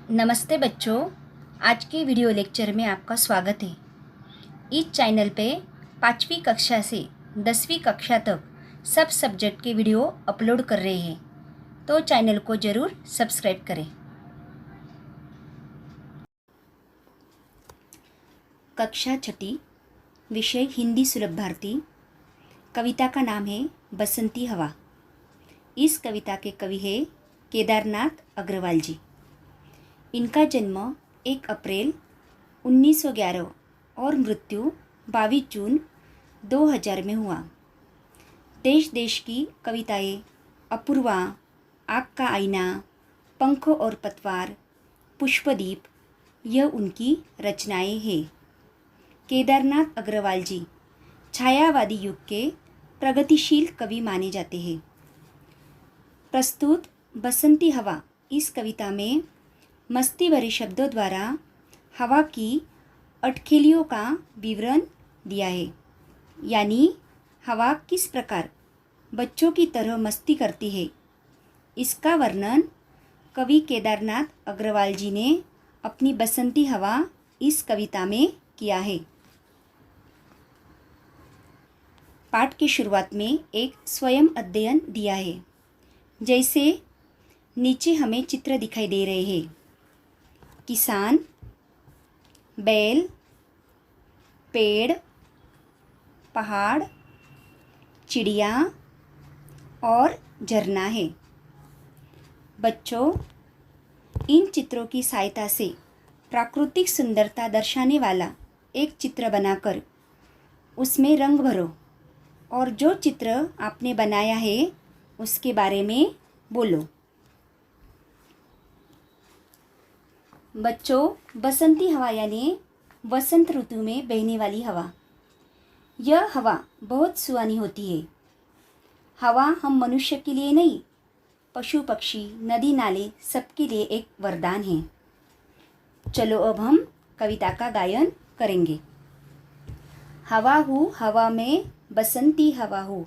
नमस्ते बच्चों, आज के video lecture में आपका स्वागत है। इस चैनल पे 5वीं कक्षा से 10वीं कक्षा तक सब सब्जेक्ट के वीडियो अपलोड कर रहे हैं, तो चैनल को ज़रूर सब्सक्राइब करें। कक्षा छठी, विषय हिंदी सुलभ भारती। कविता का नाम है बसंती हवा। इस कविता के कवि है केदारनाथ अग्रवाल जी। इनका जन्म 1 अप्रैल 1911 और मृत्यु 22 जून 2000 में हुआ। देश देश की कविताएं, अपूर्वा, आग का आईना, पंख और पतवार, पुष्पदीप, यह उनकी रचनाएं हैं। केदारनाथ अग्रवाल जी छायावादी युग के प्रगतिशील कवि माने जाते हैं। प्रस्तुत बसंती हवा इस कविता में मस्ती भरे शब्दों द्वारा हवा की अटखेलियों का विवरण दिया है, यानी हवा किस प्रकार बच्चों की तरह मस्ती करती है। इसका वर्णन कवि केदारनाथ अग्रवाल जी ने अपनी बसंती हवा इस कविता में किया है। पाठ की शुरुआत में एक स्वयं अध्ययन दिया है। जैसे नीचे हमें चित्र दिखाई दे रहे हैं। किसान, बैल, पेड़, पहाड़, चिड़िया और झरना है। बच्चों, इन चित्रों की सहायता से प्राकृतिक सुंदरता दर्शाने वाला एक चित्र बनाकर उसमें रंग भरो और जो चित्र आपने बनाया है उसके बारे में बोलो। बच्चों, बसंती हवा यानी वसंत ऋतु में बहने वाली हवा। यह हवा बहुत सुहानी होती है। हवा हम मनुष्य के लिए नहीं, पशु पक्षी, नदी नाले सबके लिए एक वरदान है। चलो अब हम कविता का गायन करेंगे। हवा हूँ हवा में बसंती हवा हूँ,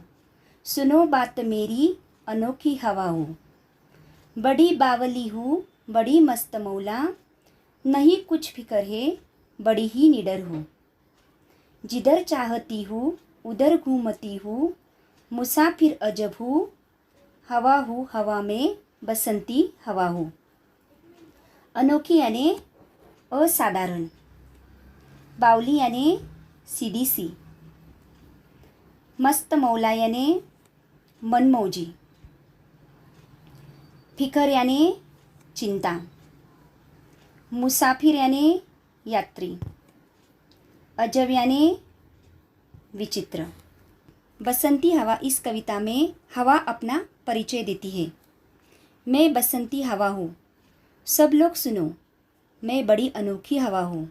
सुनो बात मेरी अनोखी हवा हूँ। बड़ी बावली हूँ बड़ी मस्त मौला, नहीं कुछ फिकर है बड़ी ही निडर हूँ। जिधर चाहती हूँ उधर घूमती हूँ, मुसाफिर अजब हूँ हवा में बसंती हवा हूँ। अनोखी यानी असाधारण, बावली यानी सीधी सी, मस्त मौला यानी मनमौजी, फिकर यानी चिंता, मुसाफिर यानी यात्री, अजब यानी विचित्र। बसंती हवा इस कविता में हवा अपना परिचय देती है। मैं बसंती हवा हूँ, सब लोग सुनो, मैं बड़ी अनोखी हवा हूँ,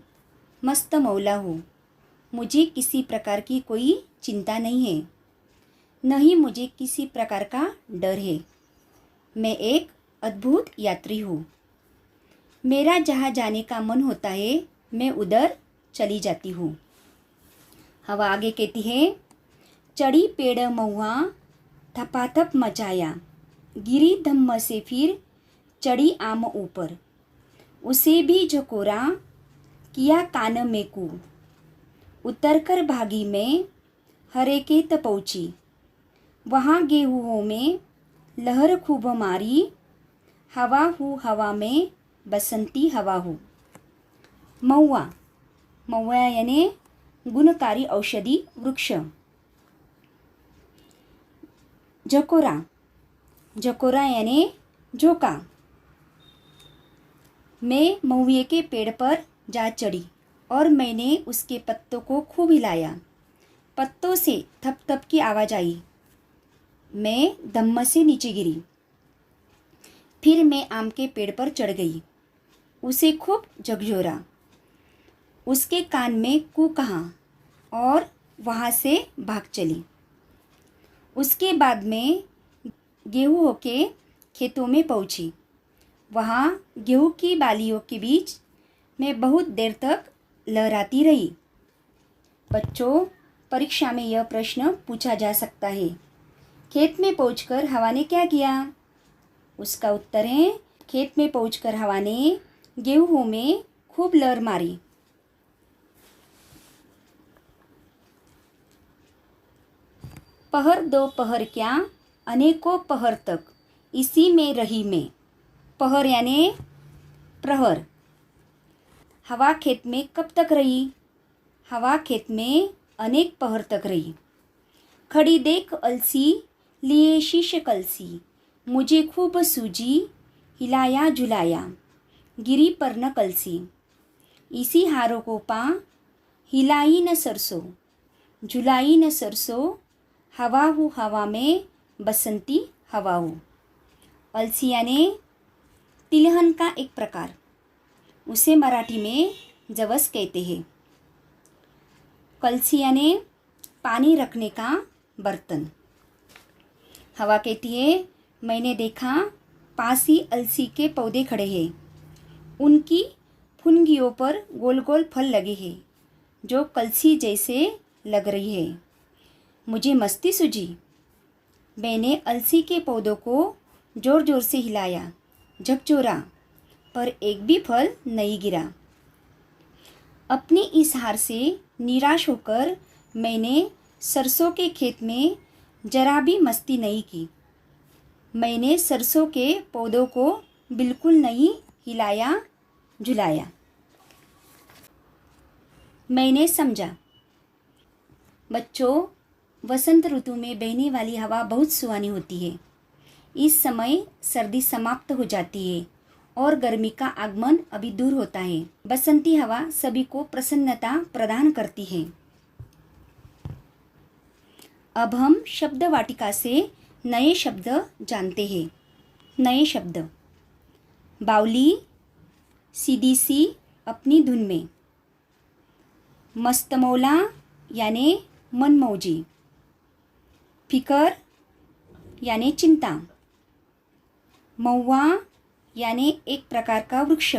मस्त मौला हूँ, मुझे किसी प्रकार की कोई चिंता नहीं है, नहीं मुझे किसी प्रकार का डर है। मैं एक अद्भुत यात्री हूँ, मेरा जहाँ जाने का मन होता है मैं उधर चली जाती हूँ। हवा आगे कहती है, चढ़ी पेड़ महुआ थपाथप मचाया, गिरी धम्म से फिर चढ़ी आम ऊपर, उसे भी झकोरा किया कान में कू, उतर कर भागी मैं हरेकेत पहुँची, वहाँ गेहूँों में लहर खूब मारी, हवा हूँ हवा में बसंती हवा हूँ। महुआ, महुआ यानी गुणकारी औषधि वृक्ष। झकोरा, झकोरा यानी झोंका। मैं महुए के पेड़ पर जा चढ़ी और मैंने उसके पत्तों को खूब हिलाया, पत्तों से थप थप की आवाज़ आई, मैं धम्म से नीचे गिरी। फिर मैं आम के पेड़ पर चढ़ गई, उसे खूब झकझोरा, उसके कान में कू कहा और वहाँ से भाग चली। उसके बाद मैं गेहूँ के खेतों में पहुँची, वहाँ गेहूँ की बालियों के बीच मैं बहुत देर तक लहराती रही। बच्चों, परीक्षा में यह प्रश्न पूछा जा सकता है, खेत में पहुंचकर हवा ने क्या किया? उसका उत्तर है, खेत में पहुंचकर हवा ने गेहूं में खूब लहर मारी। पहर दो पहर क्या अनेकों पहर तक इसी में रही मैं। पहर यानी प्रहर। हवा खेत में कब तक रही? हवा खेत में अनेक पहर तक रही। खड़ी देख अलसी लिए शीश कलसी, मुझे खूब सूझी हिलाया झुलाया, गिरी पर न कलसी। इसी हारों को पा हिलाई न सरसों, झुलाई न सरसों, हवा हूँ हवा में बसंती हवा हूँ। अलसी यानी तिलहन का एक प्रकार, उसे मराठी में जवस कहते हैं। कलसी यानी पानी रखने का बर्तन। हवा कहती है, मैंने देखा पास ही अलसी के पौधे खड़े हैं, उनकी फुनगियों पर गोल गोल फल लगे हैं जो कलसी जैसे लग रही है। मुझे मस्ती सूझी, मैंने अलसी के पौधों को जोर जोर से हिलाया, झकझोरा, पर एक भी फल नहीं गिरा। अपनी इस हार से निराश होकर मैंने सरसों के खेत में जरा भी मस्ती नहीं की। मैंने सरसों के पौधों को बिल्कुल नहीं हिलाया झुलाया। मैंने समझा। बच्चों, वसंत ऋतु में बहने वाली हवा बहुत सुहानी होती है। इस समय सर्दी समाप्त हो जाती है और गर्मी का आगमन अभी दूर होता है। बसंती हवा सभी को प्रसन्नता प्रदान करती है। अब हम शब्द वाटिका से नए शब्द जानते हैं। नए शब्द: बावली, सीधी सी, अपनी धुन में। मस्तमौला यानी मनमौजी। फिकर यानी चिंता। महुआ यानी एक प्रकार का वृक्ष।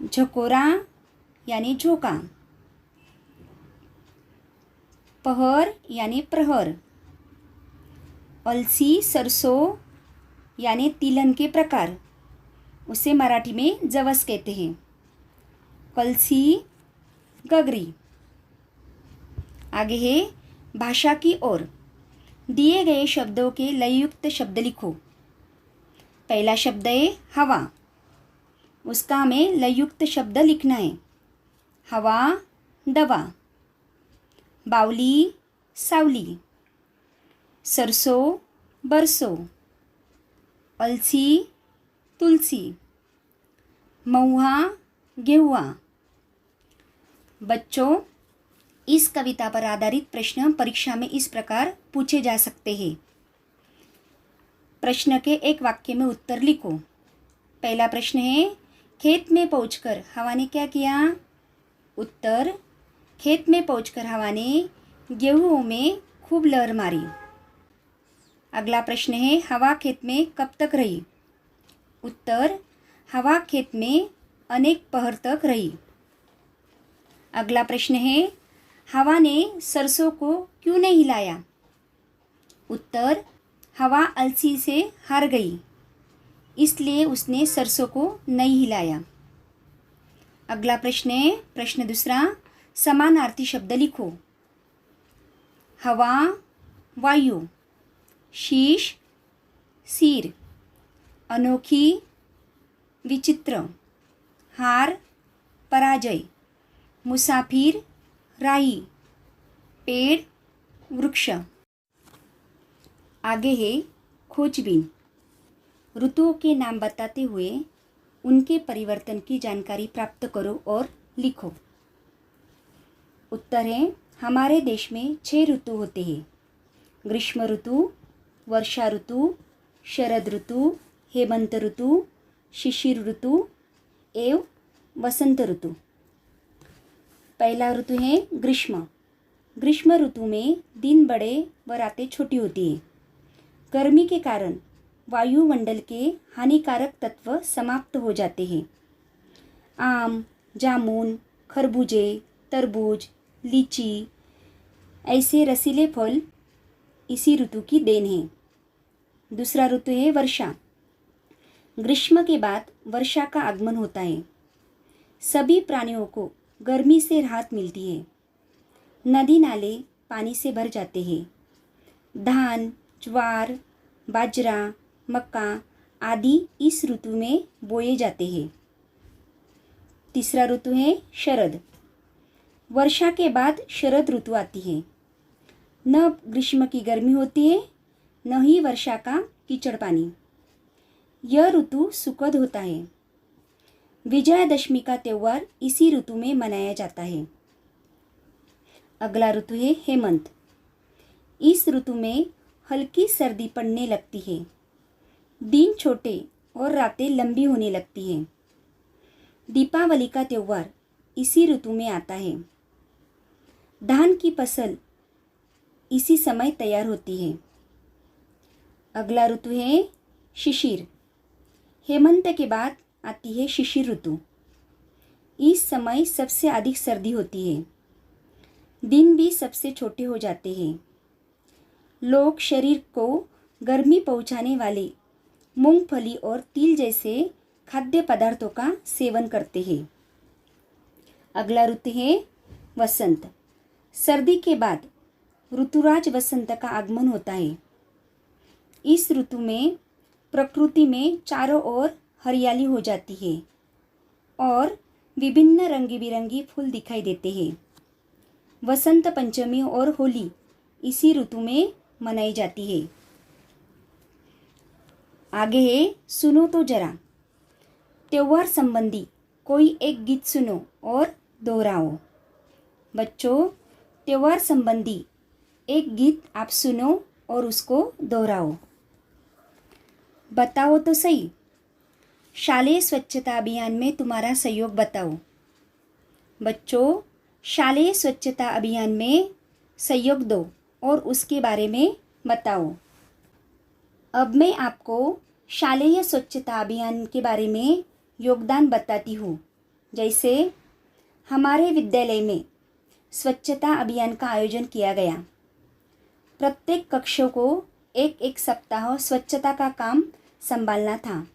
झकोरा यानी झोंका। पहर यानी प्रहर। अलसी सरसों यानी तिलहन के प्रकार, उसे मराठी में जवस कहते हैं। कलसी गगरी। आगे है भाषा की ओर। दिए गए शब्दों के लययुक्त शब्द लिखो। पहला शब्द है हवा, उसका हमें लययुक्त शब्द लिखना है। हवा दवा। बावली सावली। सरसों बरसों। अलसी तुलसी। महुआ गेहुआ। बच्चों, इस कविता पर आधारित प्रश्न परीक्षा में इस प्रकार पूछे जा सकते हैं। प्रश्न के एक वाक्य में उत्तर लिखो। पहला प्रश्न है, खेत में पहुंचकर हवा ने क्या किया? उत्तर: खेत में पहुंचकर हवा ने गेहूं में खूब लहर मारी। अगला प्रश्न है, हवा खेत में कब तक रही? उत्तर: हवा खेत में अनेक पहर तक रही। अगला प्रश्न है, हवा ने सरसों को क्यों नहीं हिलाया? उत्तर: हवा अलसी से हार गई, इसलिए उसने सरसों को नहीं हिलाया। अगला प्रश्न है, प्रश्न दूसरा, समानार्थी शब्द लिखो। हवा वायु। शीश सिर। अनोखी विचित्र। हार पराजय। मुसाफिर राही। पेड़ वृक्ष। आगे है खोजबीन। ऋतुओं के नाम बताते हुए उनके परिवर्तन की जानकारी प्राप्त करो और लिखो। उत्तर है, हमारे देश में 6 ऋतु होते हैं। ग्रीष्म ऋतु, वर्षा ऋतु, शरद ऋतु, हेमंत ऋतु, शिशिर ऋतु एवं वसंत ऋतु। पहला ऋतु है ग्रीष्म। ग्रीष्म ऋतु में दिन बड़े व रातें छोटी होती हैं। गर्मी के कारण वायुमंडल के हानिकारक तत्व समाप्त हो जाते हैं। आम, जामुन, खरबूजे, तरबूज, लीची ऐसे रसीले फल इसी ऋतु की देन है। दूसरा ऋतु है वर्षा। ग्रीष्म के बाद वर्षा का आगमन होता है। सभी प्राणियों को गर्मी से राहत मिलती है। नदी नाले पानी से भर जाते हैं। धान, ज्वार, बाजरा, मक्का आदि इस ऋतु में बोए जाते हैं। तीसरा ऋतु है शरद। वर्षा के बाद शरद ऋतु आती है। न ग्रीष्म की गर्मी होती है, न ही वर्षा का कीचड़ पानी। यह ऋतु सुखद होता है। विजयादशमी का त्यौहार इसी ऋतु में मनाया जाता है। अगला ऋतु है हेमंत। इस ऋतु में हल्की सर्दी पड़ने लगती है। दिन छोटे और रातें लंबी होने लगती हैं। दीपावली का त्यौहार इसी ऋतु में आता है। धान की फसल इसी समय तैयार होती है। अगला ऋतु है शिशिर। हेमंत के बाद आती है शिशिर ऋतु। इस समय सबसे अधिक सर्दी होती है। दिन भी सबसे छोटे हो जाते हैं। लोग शरीर को गर्मी पहुंचाने वाले मूंगफली और तिल जैसे खाद्य पदार्थों का सेवन करते हैं। अगला ऋतु है वसंत। सर्दी के बाद ऋतुराज वसंत का आगमन होता है। इस ऋतु में प्रकृति में चारों ओर हरियाली हो जाती है और विभिन्न रंगी बिरंगी फूल दिखाई देते हैं। वसंत पंचमी और होली इसी ऋतु में मनाई जाती है। आगे है सुनो तो जरा। त्योहार संबंधी कोई एक गीत सुनो और दोहराओ। बच्चों, त्योहार संबंधी एक गीत आप सुनो और उसको दोहराओ। बताओ तो सही। शालेय स्वच्छता अभियान में तुम्हारा सहयोग बताओ। बच्चों, शालेय स्वच्छता अभियान में सहयोग दो और उसके बारे में बताओ। अब मैं आपको शालेय स्वच्छता अभियान के बारे में योगदान बताती हूँ। जैसे हमारे विद्यालय में स्वच्छता अभियान का आयोजन किया गया। प्रत्येक कक्षों को एक एक सप्ताह स्वच्छता का काम संभालना था।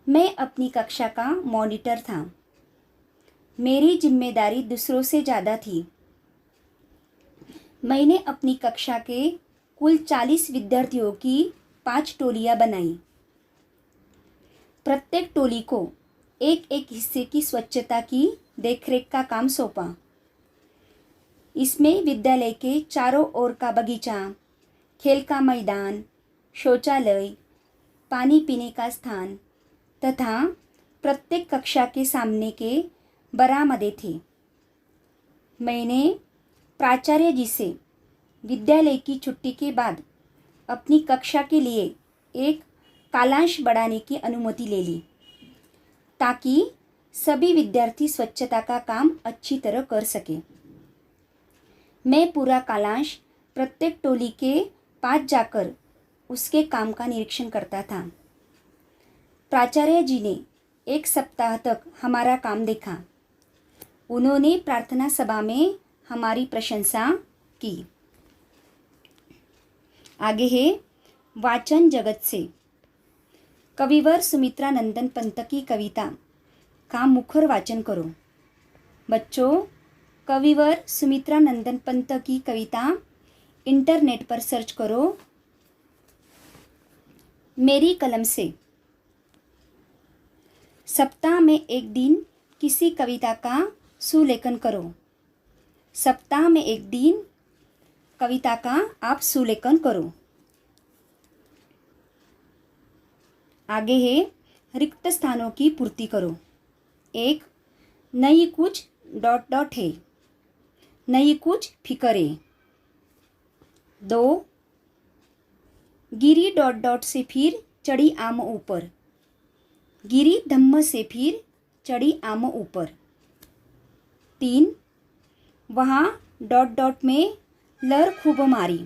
मैं अपनी कक्षा का मॉनिटर था। मेरी जिम्मेदारी दूसरों से ज़्यादा थी। मैंने अपनी कक्षा के कुल 40 विद्यार्थियों की 5 टोलियाँ बनाई। प्रत्येक टोली को एक एक हिस्से की स्वच्छता की देखरेख का काम सौंपा। इसमें विद्यालय के चारों ओर का बगीचा, खेल का मैदान, शौचालय, पानी पीने का स्थान तथा प्रत्येक कक्षा के सामने के बरामदे थे। मैंने प्राचार्य जी से विद्यालय की छुट्टी के बाद अपनी कक्षा के लिए एक कालांश बढ़ाने की अनुमति ले ली ताकि सभी विद्यार्थी स्वच्छता का काम अच्छी तरह कर सके। मैं पूरा कालांश प्रत्येक टोली के पास जाकर उसके काम का निरीक्षण करता था। प्राचार्य जी ने 1 सप्ताह तक हमारा काम देखा। उन्होंने प्रार्थना सभा में हमारी प्रशंसा की। आगे है वाचन जगत से। कविवर सुमित्रा नंदन पंत की कविता का मुखर वाचन करो। बच्चों, कविवर सुमित्रा नंदन पंत की कविता इंटरनेट पर सर्च करो। मेरी कलम से। सप्ताह में एक दिन किसी कविता का सुलेखन करो। सप्ताह में एक दिन कविता का आप सुलेखन करो। आगे है रिक्त स्थानों की पूर्ति करो। 1. नई कुछ ... है। नई कुछ फिक्रे। 2. गिरी ... से फिर चढ़ी आम ऊपर। गिरी धम्म से फिर चढ़ी आम ऊपर। 3. वहाँ ... में लहर खूब मारी।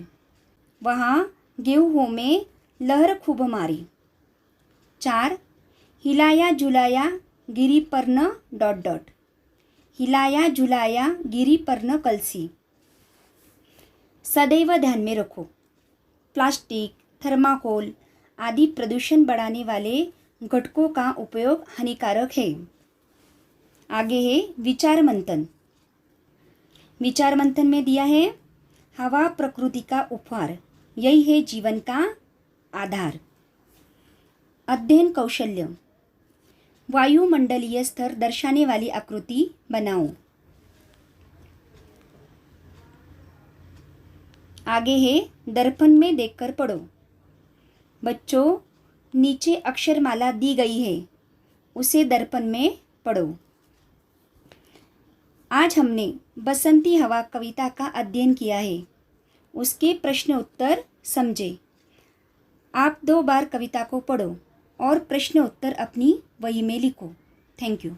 वहाँ गेहूं में लहर खूब मारी। 4. हिलाया झुलाया गिरी पर न ... हिलाया झुलाया गिरी पर न कलसी। सदैव ध्यान में रखो, प्लास्टिक, थर्माकोल आदि प्रदूषण बढ़ाने वाले घटकों का उपयोग हानिकारक है। आगे है विचार मंथन। विचार मंथन में दिया है हवा प्रकृति का उपहार, यही है जीवन का आधार। अध्ययन कौशल्य। वायुमंडलीय स्तर दर्शाने वाली आकृति बनाओ। आगे है दर्पण में देखकर पढ़ो। बच्चों, नीचे अक्षरमाला दी गई है, उसे दर्पण में पढ़ो। आज हमने बसंती हवा कविता का अध्ययन किया है, उसके प्रश्न उत्तर समझे। आप 2 बार कविता को पढ़ो और प्रश्न उत्तर अपनी वही में लिखो। Thank you.